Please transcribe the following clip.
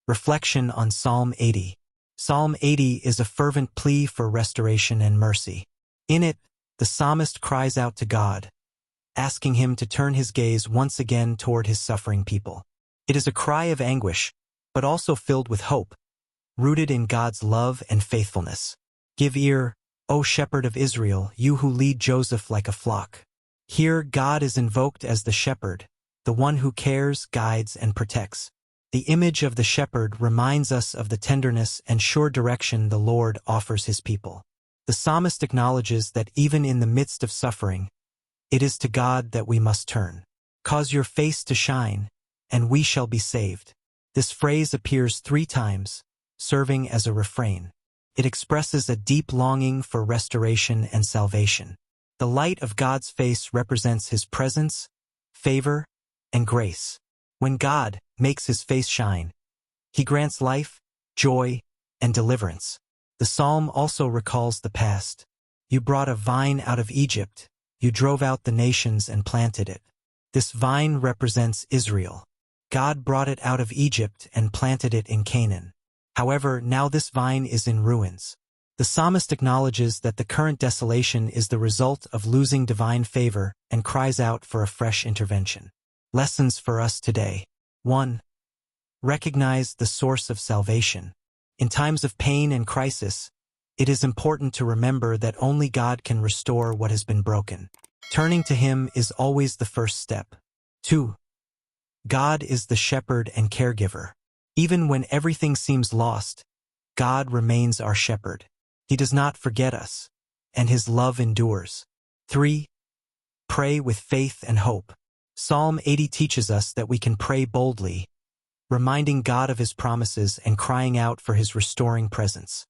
Reflection on Psalm 80. Psalm 80 is a fervent plea for restoration and mercy. In it, the psalmist cries out to God, asking him to turn his gaze once again toward his suffering people. It is a cry of anguish, but also filled with hope, rooted in God's love and faithfulness. Give ear, O shepherd of Israel, you who lead Joseph like a flock. Here God is invoked as the shepherd, the one who cares, guides, and protects. The image of the shepherd reminds us of the tenderness and sure direction the Lord offers his people. The psalmist acknowledges that even in the midst of suffering, it is to God that we must turn. Cause your face to shine, and we shall be saved. This phrase appears 3 times, serving as a refrain. It expresses a deep longing for restoration and salvation. The light of God's face represents his presence, favor, and grace. When God makes his face shine, he grants life, joy, and deliverance. The psalm also recalls the past. You brought a vine out of Egypt. You drove out the nations and planted it. This vine represents Israel. God brought it out of Egypt and planted it in Canaan. However, now this vine is in ruins. The psalmist acknowledges that the current desolation is the result of losing divine favor and cries out for a fresh intervention. Lessons for us today. 1. Recognize the source of salvation. In times of pain and crisis, it is important to remember that only God can restore what has been broken. Turning to him is always the first step. 2. God is the shepherd and caregiver. Even when everything seems lost, God remains our shepherd. He does not forget us, and his love endures. 3. Pray with faith and hope. Psalm 80 teaches us that we can pray boldly, reminding God of his promises and crying out for his restoring presence.